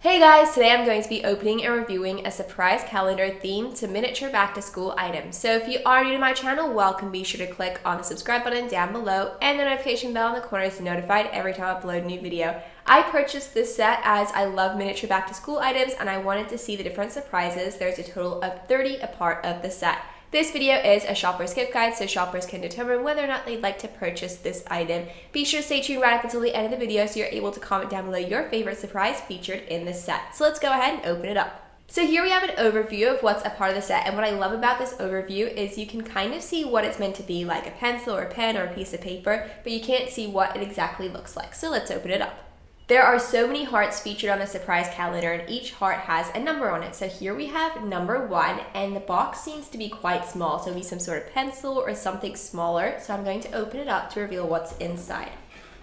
Hey guys, today I'm going to be opening and reviewing a surprise calendar themed to miniature back to school items. So if you are new to my channel, welcome. Be sure to click on the subscribe button down below and the notification bell in the corner to be notified every time I upload a new video. I purchased this set as I love miniature back to school items and I wanted to see the different surprises. There's a total of 30 a part of the set. This video is a shopper's gift guide, so shoppers can determine whether or not they'd like to purchase this item. Be sure to stay tuned right up until the end of the video so you're able to comment down below your favorite surprise featured in this set. So let's go ahead and open it up. So here we have an overview of what's a part of the set, and what I love about this overview is you can kind of see what it's meant to be, like a pencil or a pen or a piece of paper, but you can't see what it exactly looks like. So let's open it up. There are so many hearts featured on the surprise calendar and each heart has a number on it. So here we have number 1 and the box seems to be quite small. So it'll be some sort of pencil or something smaller. So I'm going to open it up to reveal what's inside.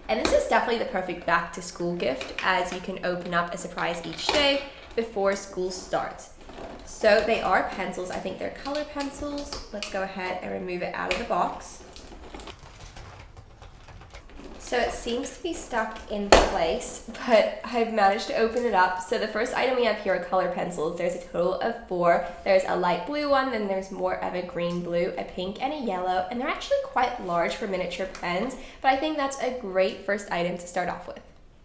And this is definitely the perfect back to school gift as you can open up a surprise each day before school starts. So they are pencils. I think they're color pencils. Let's go ahead and remove it out of the box. So it seems to be stuck in place, but I've managed to open it up. So the first item we have here are color pencils. There's a total of 4. There's a light blue one, then there's more of a green blue, a pink, and a yellow. And they're actually quite large for miniature pens, but I think that's a great first item to start off with.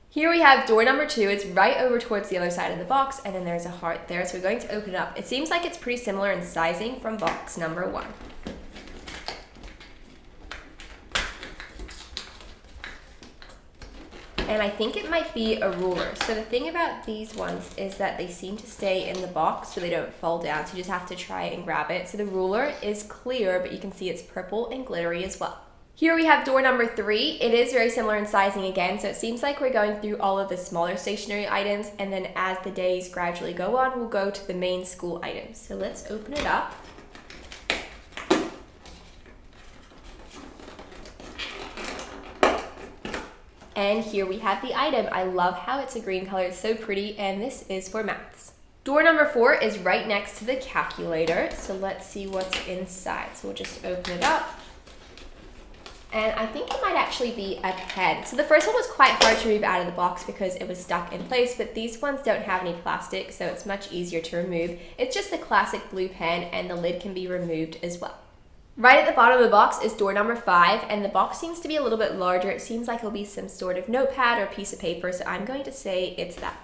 Here we have door number 2. It's right over towards the other side of the box, and then there's a heart there. So we're going to open it up. It seems like it's pretty similar in sizing from box number 1. And I think it might be a ruler. So the thing about these ones is that they seem to stay in the box so they don't fall down. So you just have to try and grab it. So the ruler is clear, but you can see it's purple and glittery as well. Here we have door number 3. It is very similar in sizing again. So it seems like we're going through all of the smaller stationery items. And then as the days gradually go on, we'll go to the main school items. So let's open it up. And here we have the item. I love how it's a green color, it's so pretty, and this is for maths. Door number 4 is right next to the calculator, so let's see what's inside. So we'll just open it up. And I think it might actually be a pen. So the first one was quite hard to remove out of the box because it was stuck in place, but these ones don't have any plastic, so it's much easier to remove. It's just a classic blue pen, and the lid can be removed as well. Right at the bottom of the box is door number 5, and the box seems to be a little bit larger. It seems like it'll be some sort of notepad or piece of paper, so I'm going to say it's that.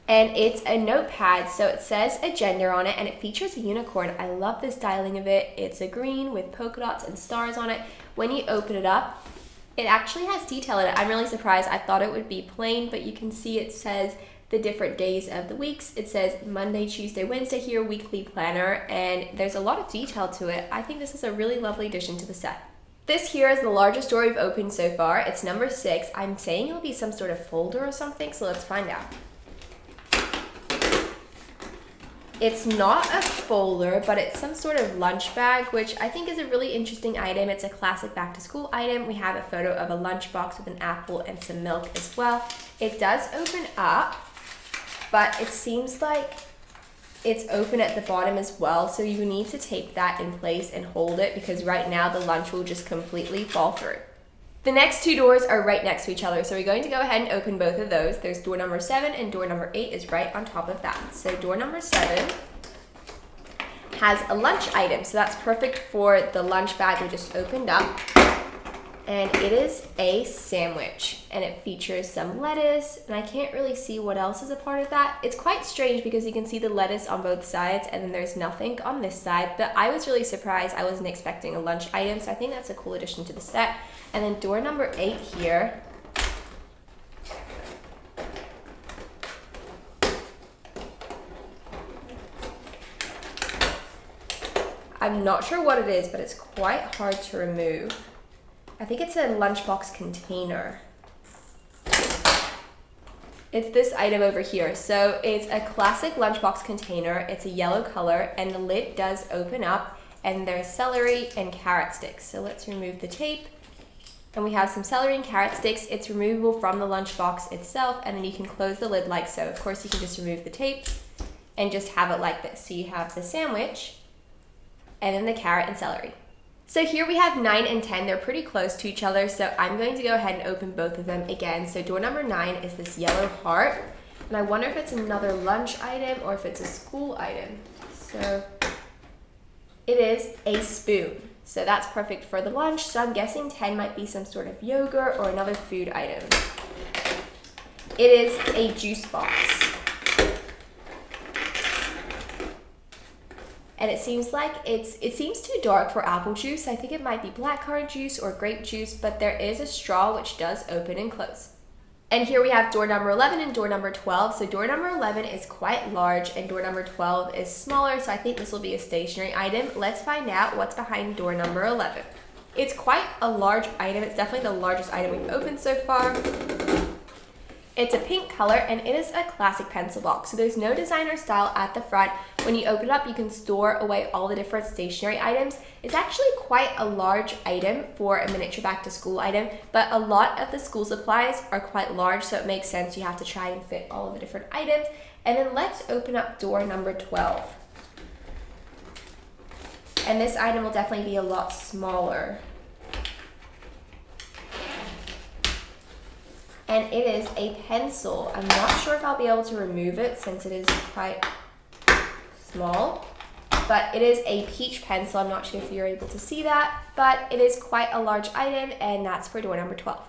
And it's a notepad, so it says a gender on it, and it features a unicorn. I love the styling of it. It's a green with polka dots and stars on it. When you open it up, it actually has detail in it. I'm really surprised. I thought it would be plain, but you can see it says the different days of the weeks. It says Monday, Tuesday, Wednesday here, weekly planner, and there's a lot of detail to it. I think this is a really lovely addition to the set. This here is the largest door we've opened so far. It's number 6. I'm saying it'll be some sort of folder or something, so let's find out. It's not a folder, but it's some sort of lunch bag, which I think is a really interesting item. It's a classic back to school item. We have a photo of a lunchbox with an apple and some milk as well. It does open up, but it seems like it's open at the bottom as well, so you need to tape that in place and hold it because right now the lunch will just completely fall through. The next 2 doors are right next to each other, so we're going to go ahead and open both of those. There's door number 7 and door number 8 is right on top of that. So door number 7 has a lunch item, so that's perfect for the lunch bag we just opened up. And it is a sandwich, and it features some lettuce, and I can't really see what else is a part of that. It's quite strange because you can see the lettuce on both sides, and then there's nothing on this side, but I was really surprised. I wasn't expecting a lunch item, so I think that's a cool addition to the set. And then door number 8 here I'm not sure what it is, but it's quite hard to remove. I think it's a Lunchbox Container. It's this item over here. So it's a classic Lunchbox Container. It's a yellow color, and the lid does open up, and there's celery and carrot sticks. So let's remove the tape. And we have some celery and carrot sticks. It's removable from the lunchbox itself, and then you can close the lid like so. Of course, you can just remove the tape and just have it like this. So you have the sandwich and then the carrot and celery. So here we have 9 and 10. They're pretty close to each other, so I'm going to go ahead and open both of them again. So door number 9 is this yellow heart, and I wonder if it's another lunch item or if it's a school item. So it is a spoon. So that's perfect for the lunch. So I'm guessing 10 might be some sort of yogurt or another food item. It is a juice box. And it seems like it seems too dark for apple juice. I think it might be blackcurrant juice or grape juice, but there is a straw which does open and close. And here we have door number 11 and door number 12. So door number 11 is quite large and door number 12 is smaller. So I think this will be a stationary item. Let's find out what's behind door number 11. It's quite a large item. It's definitely the largest item we've opened so far. It's a pink color and it is a classic pencil box. So there's no designer style at the front. When you open it up, you can store away all the different stationery items. It's actually quite a large item for a miniature back to school item, but a lot of the school supplies are quite large, so it makes sense you have to try and fit all of the different items. And then let's open up door number 12. And this item will definitely be a lot smaller. And it is a pencil. I'm not sure if I'll be able to remove it since it is quite small, but it is a peach pencil. I'm not sure if you're able to see that, but it is quite a large item, and that's for door number 12.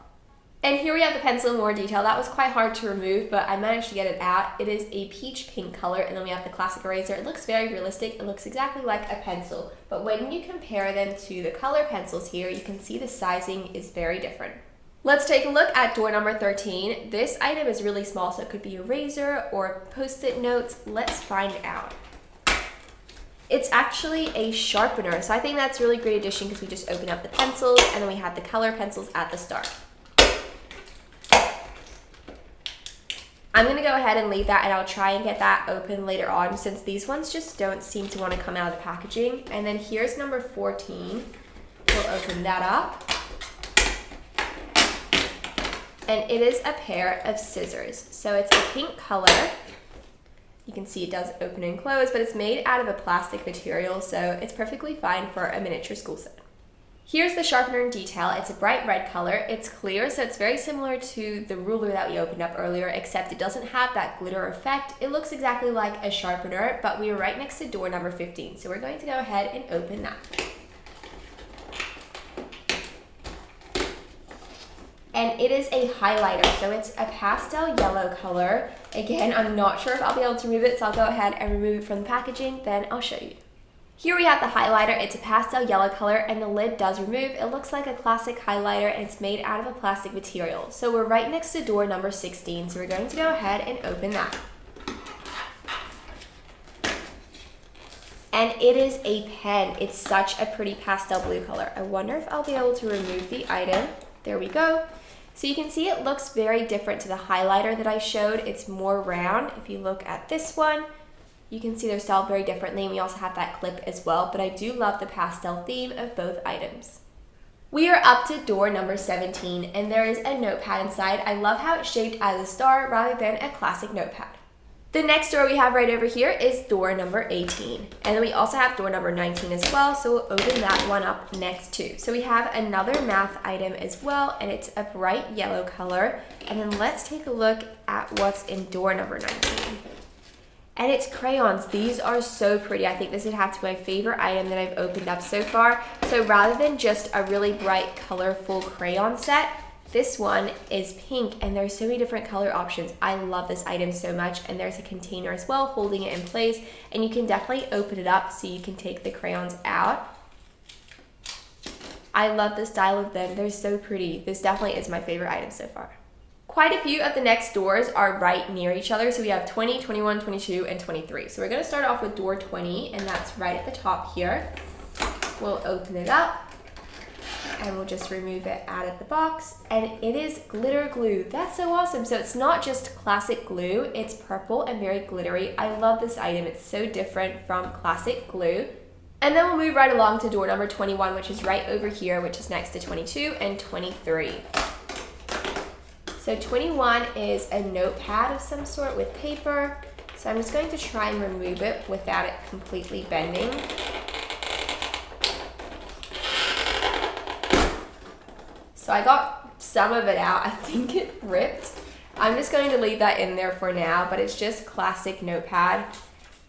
And here we have the pencil in more detail. That was quite hard to remove, but I managed to get it out. It is a peach pink color, and then we have the classic eraser. It looks very realistic. It looks exactly like a pencil, but when you compare them to the color pencils here, you can see the sizing is very different. Let's take a look at door number 13. This item is really small, so it could be a razor or post-it notes. Let's find out. It's actually a sharpener, so I think that's a really great addition because we just open up the pencils and then we have the color pencils at the start. I'm going to go ahead and leave that, and I'll try and get that open later on since these ones just don't seem to want to come out of the packaging. And then here's number 14. We'll open that up. And it is a pair of scissors. So it's a pink color. You can see it does open and close, but it's made out of a plastic material, so it's perfectly fine for a miniature school set. Here's the sharpener in detail. It's a bright red color. It's clear, so it's very similar to the ruler that we opened up earlier, except it doesn't have that glitter effect. It looks exactly like a sharpener, but we are right next to door number 15, so we're going to go ahead and open that. And it is a highlighter, so it's a pastel yellow color. Again, I'm not sure if I'll be able to remove it, so I'll go ahead and remove it from the packaging, then I'll show you. Here we have the highlighter. It's a pastel yellow color, and the lid does remove. It looks like a classic highlighter, and it's made out of a plastic material. So we're right next to door number 16, so we're going to go ahead and open that. And it is a pen. It's such a pretty pastel blue color. I wonder if I'll be able to remove the item. There we go. So you can see it looks very different to the highlighter that I showed. It's more round. If you look at this one, you can see they're styled very differently. And we also have that clip as well, but I do love the pastel theme of both items. We are up to door number 17, and there is a notepad inside. I love how it's shaped as a star rather than a classic notepad. The next door we have right over here is door number 18. And then we also have door number 19 as well, so we'll open that one up next too. So we have another math item as well, and it's a bright yellow color. And then let's take a look at what's in door number 19. And it's crayons. These are so pretty. I think this would have to be my favorite item that I've opened up so far. So rather than just a really bright, colorful crayon set, this one is pink, and there's so many different color options. I love this item so much, and there's a container as well holding it in place, and you can definitely open it up so you can take the crayons out. I love the style of them. They're so pretty. This definitely is my favorite item so far. Quite a few of the next doors are right near each other, so we have 20, 21, 22, and 23. So we're going to start off with door 20, and that's right at the top here. We'll open it up. And we'll just remove it out of the box, and it is glitter glue. That's so awesome. So it's not just classic glue, it's purple and very glittery. I love this item. It's so different from classic glue. And then we'll move right along to door number 21, which is right over here, which is next to 22 and 23. So 21 is a notepad of some sort with paper. So I'm just going to try and remove it without it completely bending. So I got some of it out. I think it ripped. I'm just going to leave that in there for now, but it's just classic notepad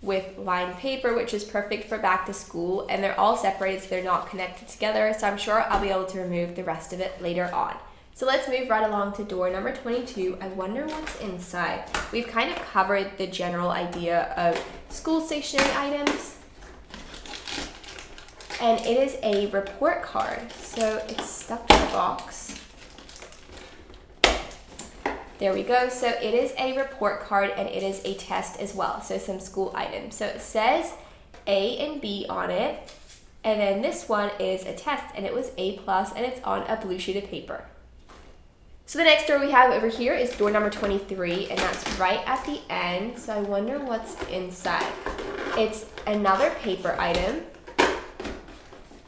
with lined paper, which is perfect for back to school, and they're all separated so they're not connected together, so I'm sure I'll be able to remove the rest of it later on. So let's move right along to door number 22. I wonder what's inside. We've kind of covered the general idea of school stationery items, and it is a report card. So it's stuck to the box. There we go. So it is a report card and it is a test as well. So some school items. So it says A and B on it. And then this one is a test and it was A+, and it's on a blue sheet of paper. So the next door we have over here is door number 23, and that's right at the end. So I wonder what's inside. It's another paper item.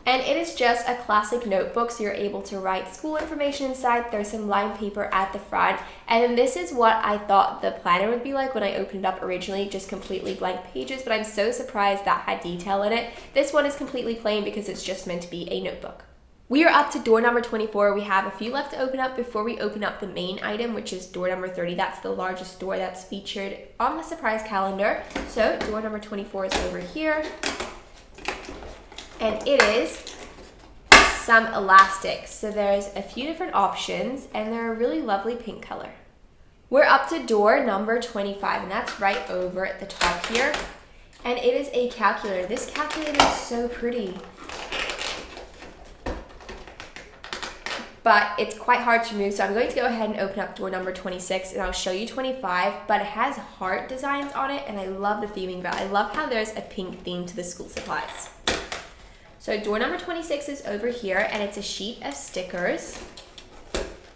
And it is just a classic notebook, so you're able to write school information inside. There's some lined paper at the front. And then this is what I thought the planner would be like when I opened it up originally, just completely blank pages, but I'm so surprised that had detail in it. This one is completely plain because it's just meant to be a notebook. We are up to door number 24. We have a few left to open up before we open up the main item, which is door number 30. That's the largest door that's featured on the surprise calendar. So door number 24 is over here. And it is some elastics. So there's a few different options and they're a really lovely pink color. We're up to door number 25, and that's right over at the top here. And it is a calculator. This calculator is so pretty, but it's quite hard to remove. So I'm going to go ahead and open up door number 26 and I'll show you 25, but it has heart designs on it and I love the theming, but I love how there's a pink theme to the school supplies. So door number 26 is over here, and it's a sheet of stickers.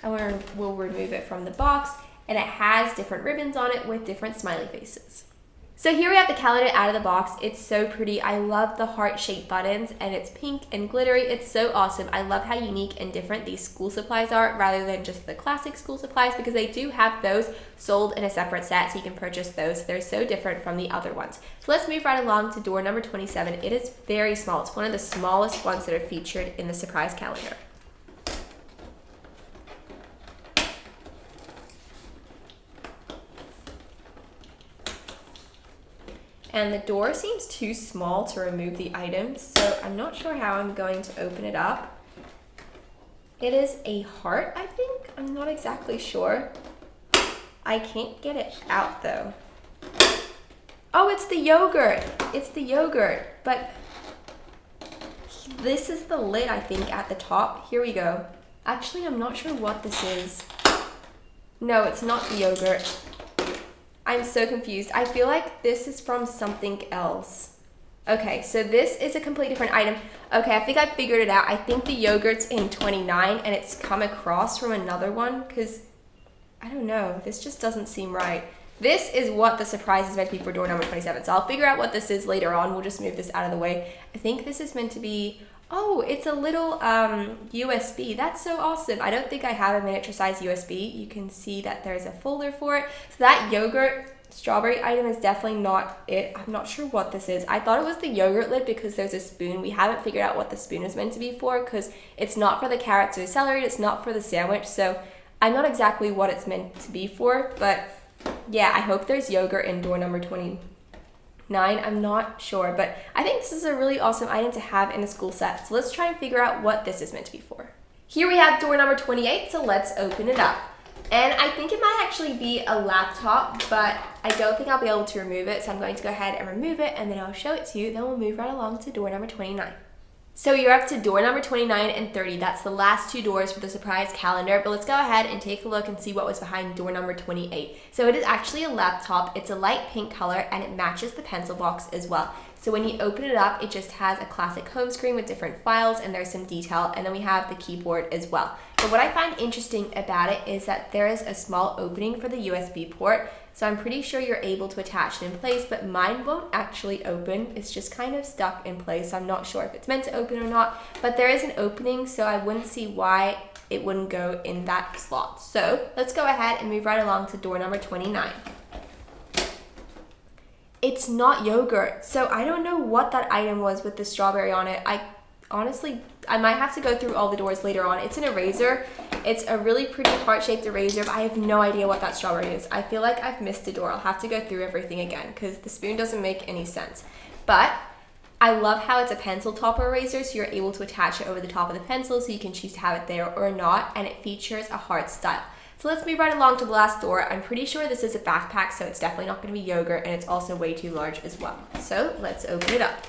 And we'll remove it from the box, and it has different ribbons on it with different smiley faces. So here we have the calendar out of the box. It's so pretty. I love the heart-shaped buttons, and it's pink and glittery. It's so awesome. I love how unique and different these school supplies are rather than just the classic school supplies, because they do have those sold in a separate set, so you can purchase those. They're so different from the other ones. So let's move right along to door number 27. It is very small. It's one of the smallest ones that are featured in the surprise calendar. And the door seems too small to remove the items, so I'm not sure how I'm going to open it up. It is a heart, I think. I'm not exactly sure. I can't get it out though. Oh, it's the yogurt. It's the yogurt, but this is the lid, I think, at the top. Here we go. Actually, I'm not sure what this is. No, it's not the yogurt. I'm so confused. I feel like this is from something else. Okay, so this is a completely different item. Okay, I think I figured it out. I think the yogurt's in 29 and it's come across from another one, because I don't know. This just doesn't seem right. This is what the surprise is meant to be for door number 27. So I'll figure out what this is later on. We'll just move this out of the way. I think this is meant to be, oh, it's a little USB. That's so awesome. I don't think I have a miniature size USB. You can see that there's a folder for it. So that yogurt strawberry item is definitely not it. I'm not sure what this is. I thought it was the yogurt lid because there's a spoon. We haven't figured out what the spoon is meant to be for, because it's not for the carrots or the celery. It's not for the sandwich. So I'm not exactly what it's meant to be for, but yeah, I hope there's yogurt in door number 29. I'm not sure, but I think this is a really awesome item to have in a school set. So let's try and figure out what this is meant to be for. Here we have door number 28, so let's open it up. And I think it might actually be a laptop, but I don't think I'll be able to remove it, so I'm going to go ahead and remove it, and then I'll show it to you. Then we'll move right along to door number 29. So you're up to door number 29 and 30. That's the last two doors for the surprise calendar, but let's go ahead and take a look and see what was behind door number 28. So it is actually a laptop. It's a light pink color and it matches the pencil box as well. So when you open it up, it just has a classic home screen with different files and there's some detail, and then we have the keyboard as well. But what I find interesting about it is that there is a small opening for the USB port. So I'm pretty sure you're able to attach it in place, but mine won't actually open. It's just kind of stuck in place. So I'm not sure if it's meant to open or not, but there is an opening, so I wouldn't see why it wouldn't go in that slot. So let's go ahead and move right along to door number 29. It's not yogurt, so I don't know what that item was with the strawberry on it. Honestly, I might have to go through all the doors later on. It's an eraser, It's a really pretty heart-shaped eraser, but I have no idea what that strawberry is. I feel like I've missed a door. I'll have to go through everything again because the spoon doesn't make any sense. But I love how it's a pencil topper eraser, so you're able to attach it over the top of the pencil so you can choose to have it there or not, and it features a heart style. So let's move right along to the last door. I'm pretty sure this is a backpack, so it's definitely not going to be yogurt, and it's also way too large as well. So let's open it up.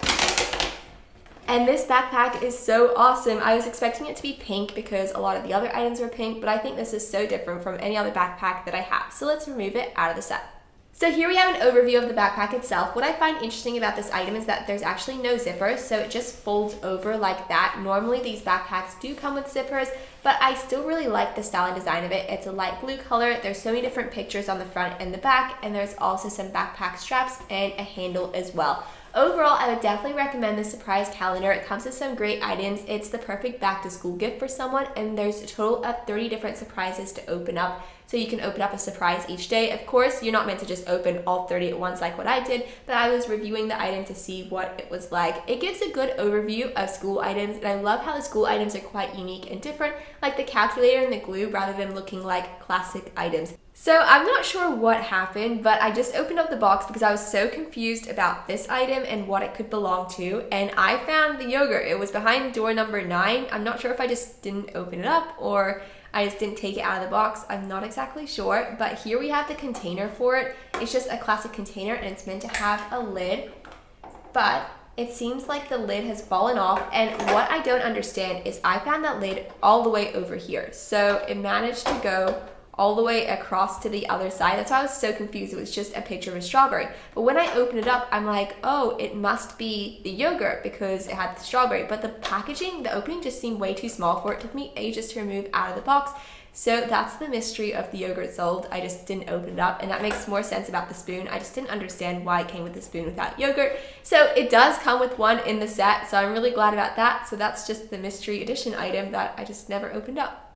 And this backpack is so awesome. I was expecting it to be pink because a lot of the other items were pink, but I think this is so different from any other backpack that I have. So let's remove it out of the set. So here we have an overview of the backpack itself. What I find interesting about this item is that there's actually no zipper, so it just folds over like that. Normally these backpacks do come with zippers, but I still really like the style and design of it. It's a light blue color. There's so many different pictures on the front and the back, and there's also some backpack straps and a handle as well. Overall, I would definitely recommend this surprise calendar. It comes with some great items. It's the perfect back to school gift for someone, and there's a total of 30 different surprises to open up. So you can open up a surprise each day. Of course, you're not meant to just open all 30 at once like what I did, but I was reviewing the item to see what it was like. It gives a good overview of school items, and I love how the school items are quite unique and different, like the calculator and the glue, rather than looking like classic items. So I'm not sure what happened, but I just opened up the box because I was so confused about this item and what it could belong to, and I found the yogurt. It was behind door number 9. I'm not sure if I just didn't open it up or I just didn't take it out of the box. I'm not exactly sure, but here we have the container for it. It's just a classic container, and it's meant to have a lid, but it seems like the lid has fallen off, and what I don't understand is I found that lid all the way over here. So it managed to go all the way across to the other side. That's why I was so confused. It was just a picture of a strawberry. But when I opened it up, I'm like, oh, it must be the yogurt because it had the strawberry. But the packaging, the opening just seemed way too small for it. It took me ages to remove out of the box. So that's the mystery of the yogurt sold. I just didn't open it up, and that makes more sense about the spoon. I just didn't understand why it came with the spoon without yogurt. So it does come with one in the set, so I'm really glad about that. So that's just the mystery edition item that I just never opened up.